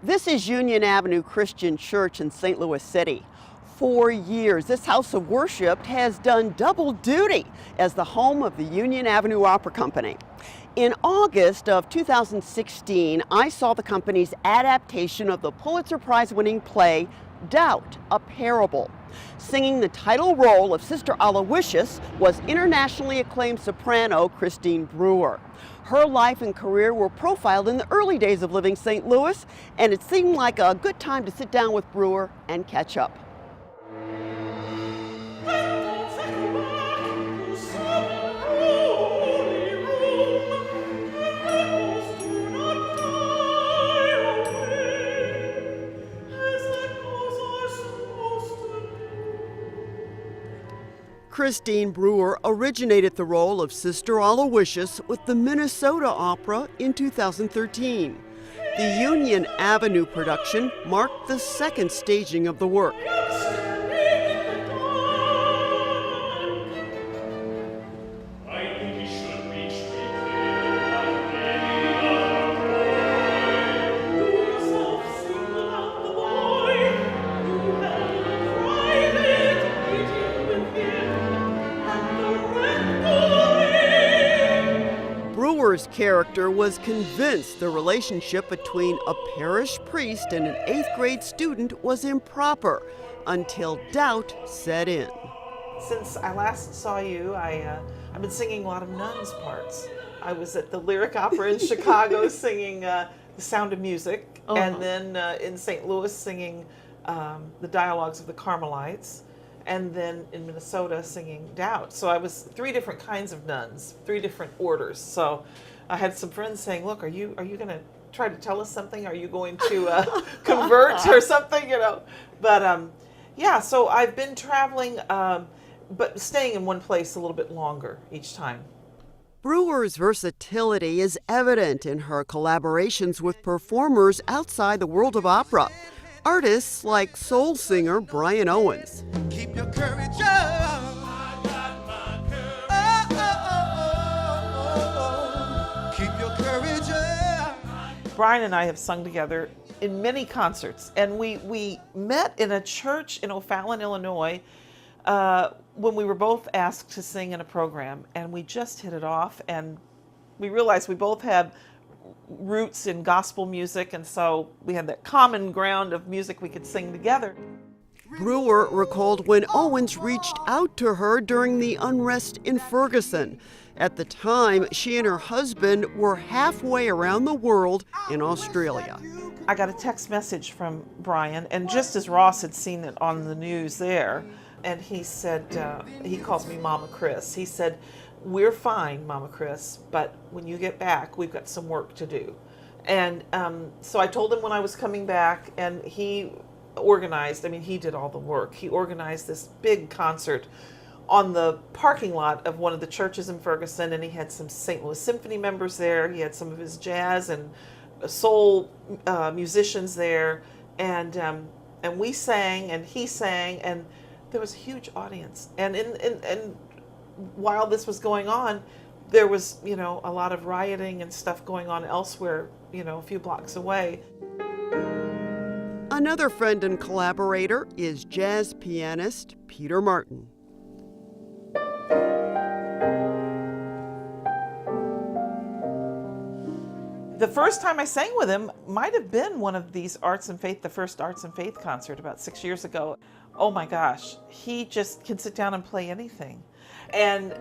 This is Union Avenue Christian Church in St. Louis City. For years, this house of worship has done double duty as the home of the Union Avenue Opera Company. In August of 2016, I saw the company's adaptation of the Pulitzer Prize-winning play, Doubt, a Parable. Singing the title role of Sister Aloysius was internationally acclaimed soprano Christine Brewer. Her life and career were profiled in the early days of living St. Louis, and it seemed like a good time to sit down with Brewer and catch up. Christine Brewer originated the role of Sister Aloysius with the Minnesota Opera in 2013. The Union Avenue production marked the second staging of the work. Brewer's character was convinced the relationship between a parish priest and an 8th grade student was improper until doubt set in. Since I last saw you, I've been singing a lot of nuns' parts. I was at the Lyric Opera in Chicago singing The Sound of Music, and then in St. Louis singing the Dialogues of the Carmelites, and then in Minnesota singing Doubt. So I was 3 different kinds of nuns, 3 different orders. So I had some friends saying, look, are you going to try to tell us something? Are you going to convert or something, you know? But yeah, so I've been traveling, but staying in one place a little bit longer each time. Brewer's versatility is evident in her collaborations with performers outside the world of opera. Artists like soul singer Brian Owens. Keep your courage up. I got my courage. Keep your courage up. Brian and I have sung together in many concerts, and we met in a church in O'Fallon, Illinois, when we were both asked to sing in a program, and we just hit it off, and we realized we both had roots in gospel music, and so we had that common ground of music we could sing together. Brewer recalled when Owens reached out to her during the unrest in Ferguson. At the time, she and her husband were halfway around the world in Australia. I got a text message from Brian, and just as Ross had seen it on the news there, and he said, he calls me Mama Chris. He said, we're fine, Mama Chris, but when you get back, we've got some work to do. And so I told him when I was coming back, and he organized, he did all the work. He organized this big concert on the parking lot of one of the churches in Ferguson, and he had some St. Louis Symphony members there. He had some of his jazz and soul musicians there, and we sang, and he sang, and there was a huge audience. And while this was going on, there was, a lot of rioting and stuff going on elsewhere, a few blocks away. Another friend and collaborator is jazz pianist Peter Martin. The first time I sang with him might have been one of these Arts and Faith, the first Arts and Faith concert about 6 years ago. Oh my gosh, he just can sit down and play anything. And,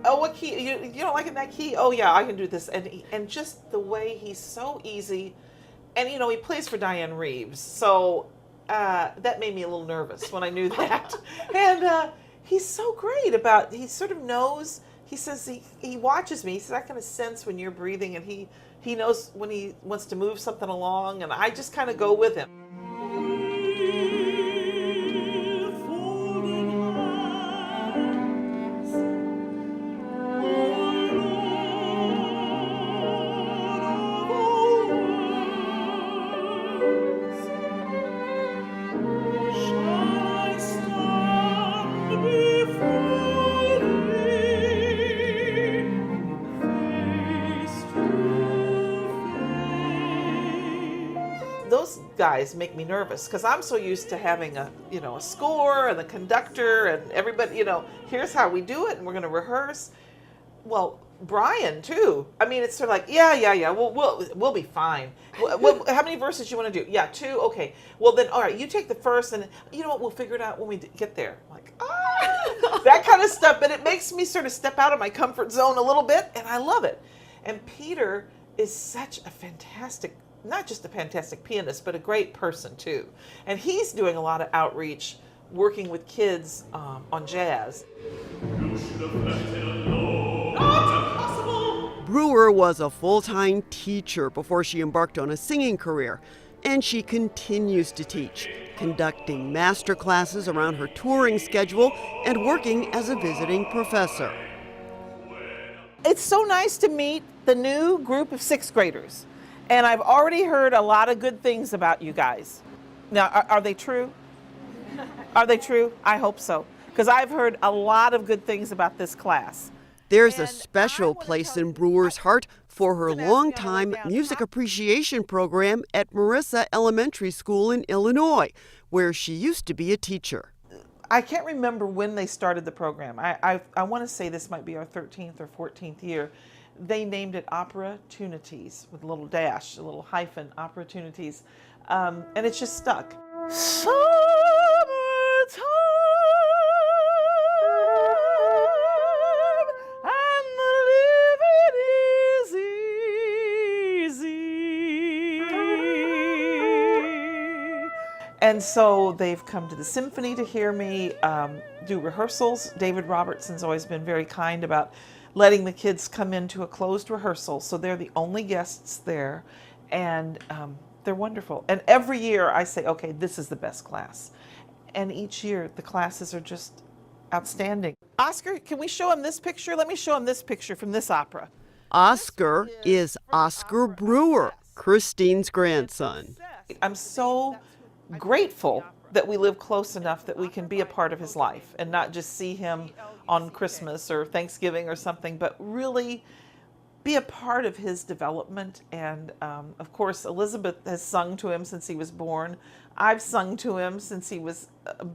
what key? You don't like it in that key? Oh yeah, I can do this. And just the way he's so easy. And, he plays for Diane Reeves. So that made me a little nervous when I knew that. And he's so great he sort of knows, he says he watches me. He says, I kind of sense when you're breathing, and he knows when he wants to move something along, and I just kind of go with him. those guys make me nervous because I'm so used to having a score and the conductor and everybody, here's how we do it and we're going to rehearse. Well, Brian too. I mean, it's sort of like, yeah. We'll be fine. How many verses you want to do? Yeah, 2. Okay. Well, then, all right. You take the first, and you know what? We'll figure it out when we get there. I'm like, that kind of stuff. But it makes me sort of step out of my comfort zone a little bit, and I love it. And Peter is such a fantastic, not just a fantastic pianist, but a great person too. And he's doing a lot of outreach, working with kids on jazz. Brewer was a full-time teacher before she embarked on a singing career, and she continues to teach, conducting master classes around her touring schedule and working as a visiting professor. It's so nice to meet the new group of 6th graders, and I've already heard a lot of good things about you guys. Now, are they true? Are they true? I hope so, because I've heard a lot of good things about this class. There's a special place in Brewer's heart for her longtime music appreciation program at Marissa Elementary School in Illinois, where she used to be a teacher. I can't remember when they started the program. I want to say this might be our 13th or 14th year. They named it Opera-tunities with a little dash, a little hyphen, Opera-tunities, and it's just stuck. Summertime. And so they've come to the symphony to hear me do rehearsals. David Robertson's always been very kind about letting the kids come into a closed rehearsal. So they're the only guests there, and they're wonderful. And every year I say, okay, this is the best class. And each year the classes are just outstanding. Oscar, can we show him this picture? Let me show him this picture from this opera. Oscar is Oscar Brewer, Christine's grandson. I'm so grateful that we live close enough that we can be a part of his life and not just see him on Christmas or Thanksgiving or something, but really be a part of his development. And of course, Elizabeth has sung to him since he was born. I've sung to him since he was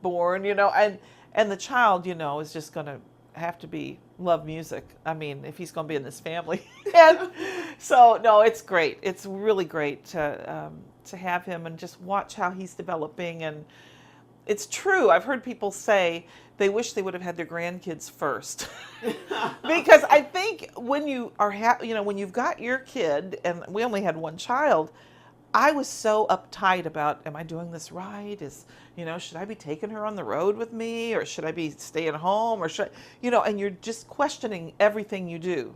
born, and the child, is just going to have to love music. I mean, if he's going to be in this family. And so, no, it's great. It's really great to have him and just watch how he's developing. And it's true. I've heard people say they wish they would have had their grandkids first. Because I think when you are, when you've got your kid, and we only had one child, I was so uptight about, am I doing this right? Should I be taking her on the road with me, or should I be staying home, or should I, and you're just questioning everything you do.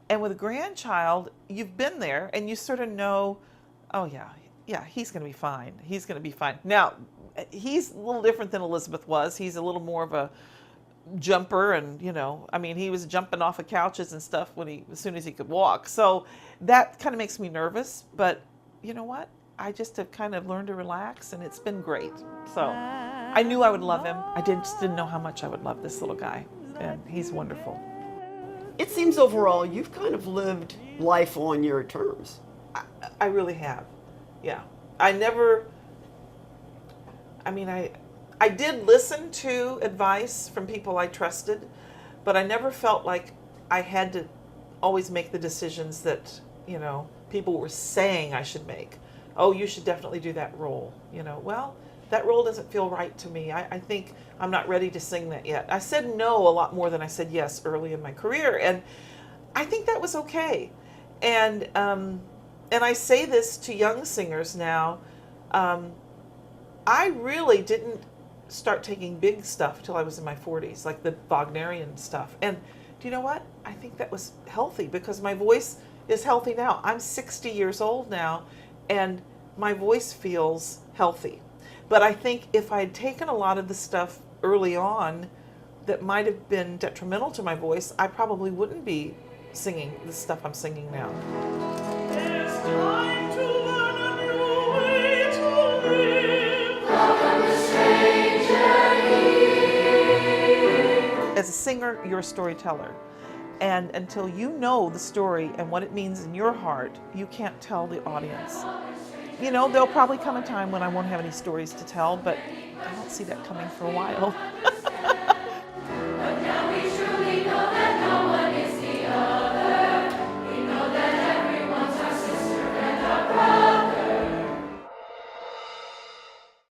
And with a grandchild, you've been there and you sort of know, oh yeah, he's going to be fine. He's going to be fine. Now, he's a little different than Elizabeth was. He's a little more of a jumper, and he was jumping off of couches and stuff as soon as he could walk. So that kind of makes me nervous, but you know what? I just have kind of learned to relax, and it's been great. So I knew I would love him. I just didn't know how much I would love this little guy, and he's wonderful. It seems overall you've kind of lived life on your terms. I really have. Yeah. I did listen to advice from people I trusted, but I never felt like I had to always make the decisions that, people were saying I should make. Oh, you should definitely do that role. Well, that role doesn't feel right to me. I think I'm not ready to sing that yet. I said no a lot more than I said yes early in my career, and I think that was okay. And I say this to young singers now. I really didn't start taking big stuff till I was in my 40s, like the Wagnerian stuff. And do you know what? I think that was healthy because my voice is healthy now. I'm 60 years old now, and my voice feels healthy. But I think if I had taken a lot of the stuff early on that might have been detrimental to my voice, I probably wouldn't be singing the stuff I'm singing now. It's time to learn a new way to live. Welcome the stranger here. As a singer, you're a storyteller. And until you know the story and what it means in your heart, you can't tell the audience. you know, there'll probably come a time when I won't have any stories to tell, but I don't see that coming for a while.